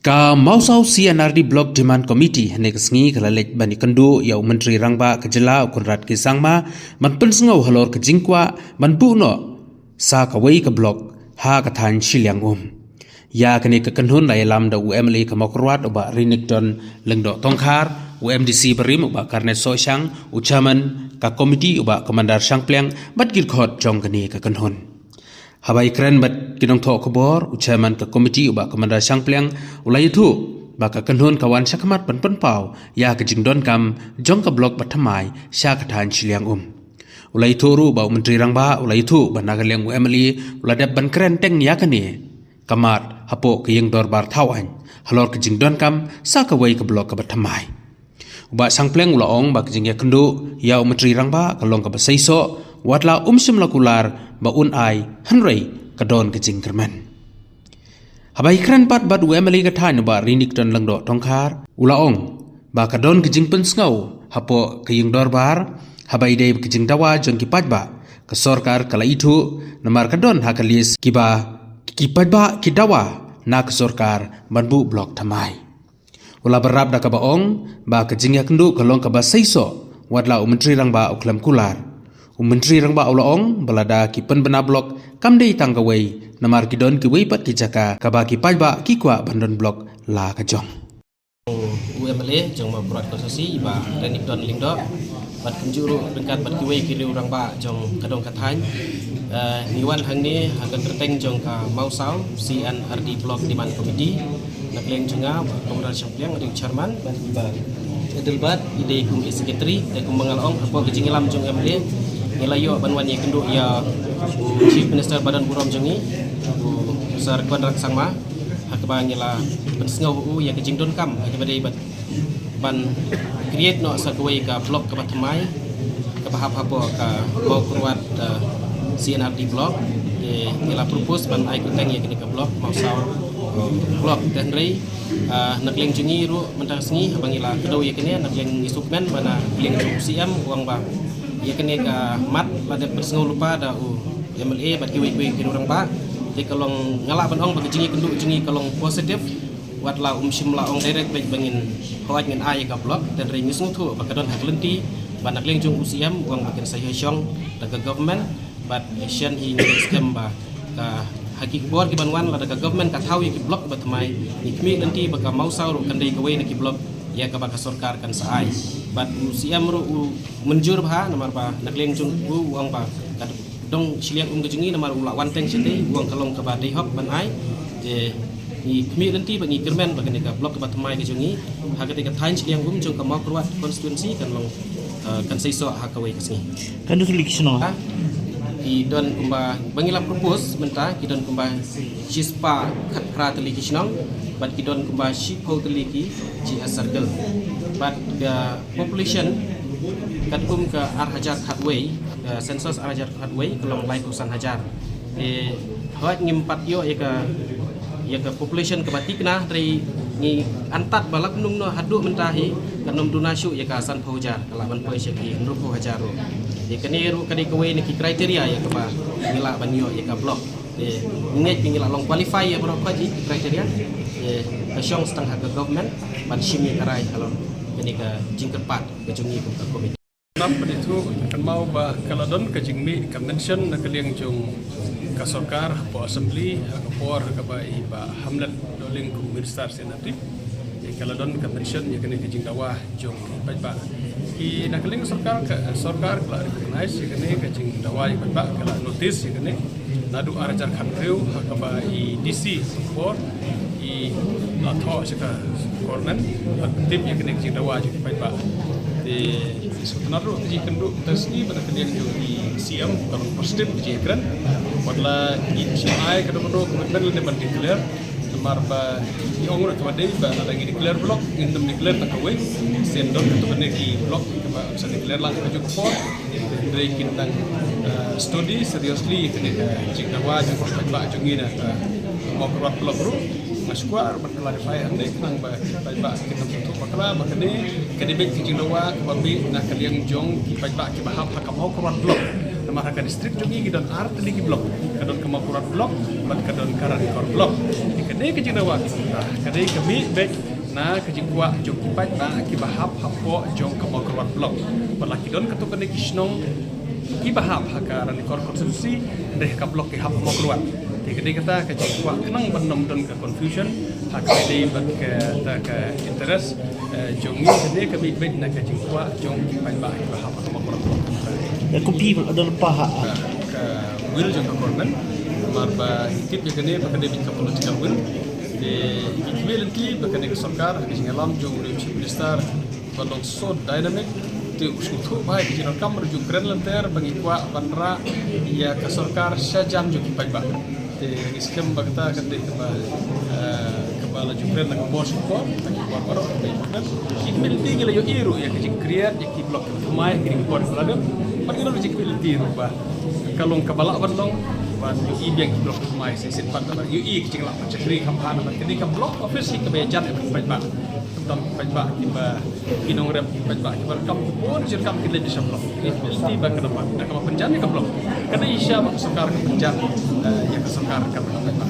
Ka mausau CNRD Block Demand Committee hanek sngi kalalek bani kendu yau menteri rangba kejela kunrat kisangma man pensengau halor kejingkwa man buno sa kawai ke blok ha katan shiliang ya kene kekenhun lai lam da UMLA kamokrwat oba Rinikton lengdo tongkar UMDC berim oba karnet sosyang ucaman ka komiti oba komandar Shangpleng bat girkhot jong kene kekenhun Habai keren bat kinong to kebor ucaman ke komiti uba komandar Shangpleng ulai itu baka kenhun kawan syakamat penpau ya kejing don kam jong ke blok batamai syakatan shiliang ulai itu ru bau menteri rangba ulai itu banagaliang UMLA uladap ban keren teng ya kane kamat hapo kiyeng dorbar tawan halor kejing don kam sa kawai ke blok ke batamai uba Shangpleng ulaong bak kejing ya kendu ya menteri rangba kalong ke basaiso watla sim lakular ba ai hanrei kadon kejing kerman habai kran pat bad UMLA kathan ba Rinikton lengdo tongkar ulaong ba kadon kejing pensngau hapo kiyeng dorbar habai dei kejing dawa jon kipat ba ke sorkar kala itu namar kadon hakalis kiba kipat ba kidawa na ke sorkar banbu blok tamai ula berab da kabaong ba kejing ya kendu kalong ka ba saiso watla menteri rangba uklam kular Menteri rangba ulaong balada kipen bena blok kamdei tanggawai namar kidon kiwei pat kijaka kabaki pajba kikwa bandon blok la kajong UMLA jong ma berat konsesi iba Rinikton lingdo bat kunjuru bengkat bat kiwei kiriu rangba jong kadong kathan niwan hang ni haga kerteng jong ka mausau CNRD Block Demand Committee nakleng jonga komandar Shangpleng ring chairman bat iba Edelbat ide kum secretary dan kum mengalong apa kejingilam jong UMLA Nilayo banwan yang kenduk ya Chief Minister Badan Buram Jongi Besar Kuadrak Sangma Hakabang yala pensengau ya kejing don kam hakibadai ban create no sakawai ka blok ka batamai ka bahap-hapo ka mau kurwat CNRD block yala propose ban ai kuteng ya kini ka blok mau saw blok dan rei nakling Jongi ru mentang sengi habang yala kedau ya kini nakling isukmen mana kling CM uang ba ya kene ka mat pada persengau lupa da UMLA bat kiwi kiri orang ba di kalong ngalak ban ong bagi jingi kenduk jingi kalong positif watla simla ong direct baik bangin hawat ngin ai ka blok dan ring ngisung thu bakadon haklenti banak leng jung UCM uang bakin saya syong daga government bat asian hi scam ba ka haki bor ki banwan la daga government ka thawi ki blok bat mai ni kmi nanti baka mau saur kandai kawai ki blok ya ka baka sorkar kan saai bat UCM ru menjur bah namar ba nakleng jung uang ba dong siliang kejungi namar ula wanteng sete uang kalong ka ba dei hop ban ai je ni kmi nanti bangi kermen bagane ka blok ka batamai kejungi hagate ka thain siliang jung ka mau kurwat constituency kan long kan seiso hakawai kasni kan du selection i don kumba bangila propose menta kidon kumba chispa khat pra telikisnong but kidon kumba shipho teliki ji circle but the population katum ke arhajar khatway sensus arhajar khatway kelong lai kusan hajar hawat ngimpat yo ya ka population ke batikna dari ni antat balak nung no hadu mentahi kanom dunasyu ya ka san phojar kalaban poi syaki nrupo hajaro ya kani ru kadi kawai ni kriteria ya ka ba ngila banyo ya ka blok nget ngila long qualify ya berapa ji kriteria ka syong setang ha government ban shimi karai kalau ini ke jingkerpat ke jungi ke komite Nampak itu kan mau bah kaladon ke jingmi convention nak kaliang jung kasokar po assembly akapor kabai ba hamlet doling ku minister senatip kaladon convention ya kene ke jingdawa jung ba ki nak kaliang sorkar kala recognize ya kene ke jingdawa ya ba kala notice ya kene nadu arajar khanreu kabai DC for i latho sika kornan tip ya kene ke jingdawa ya ba sebenarnya jika kenduk tersini pada kalian di CM kalau positif jikran, pada ICI kadang-kadang kemudian lepas declare, marba diongor kepada iba lagi declare blok, indem declare tak kawin, sendon itu benar di blok, bisa declare lah ke Jogpor, dari kita studi seriously kena jika wajib baik jungin mau keluar blok ru. Maskuar berklarify andai kenang baik kita untuk bakala makane kadibek kijing lawa kababi nak kaliang jong ki baik ki bahap hakam mau keluar blok nama harga distrik juga kita art lagi blok kadon kemapuran blok bat kadon karan blok kedai kejinawa kita kedai kami baik na kejingkwa jong kipat ba kibahap hapo jong kemapuran blok balaki don ketukan di kisnong kibahap hakaran konstitusi deh ka blok ki hap kemapuran kedai kata kejingkwa kenang benom don ke confusion hak kedai bat ke interest jong ni kedai kami baik na kejingkwa jong kipat ba kibahap kemapuran blok ya kopi ada paha ke will jong government marba ikip ya kene bakade bin political will de ikbil nanti bakade ke sarkar ke ngalam jong chief minister balong so dynamic te usku thu bai ke jino kamar jong kren lanter bagi kwa bandra ya ke sarkar sajam jong kipai ba te iskem bagta kade kepala jong kren na bos ko ta baro ikbil nanti gele yo iru ya ke create ya ki blok mai ke ko lado pagino lo ikbil nanti ba kalong kabala bandong ban UI biang blok mai sesin pat ba UI kicing la cekri kampana ban kini ka blok office ki kebejan e pat ba tam pat ba kiba kinong rep pat ba kiba kam pun jir kam kile bisa blok ni mesti ba ka dapat nak ka penjan ka blok kada isya ba sokar ka penjan ya ka sokar ka pat ba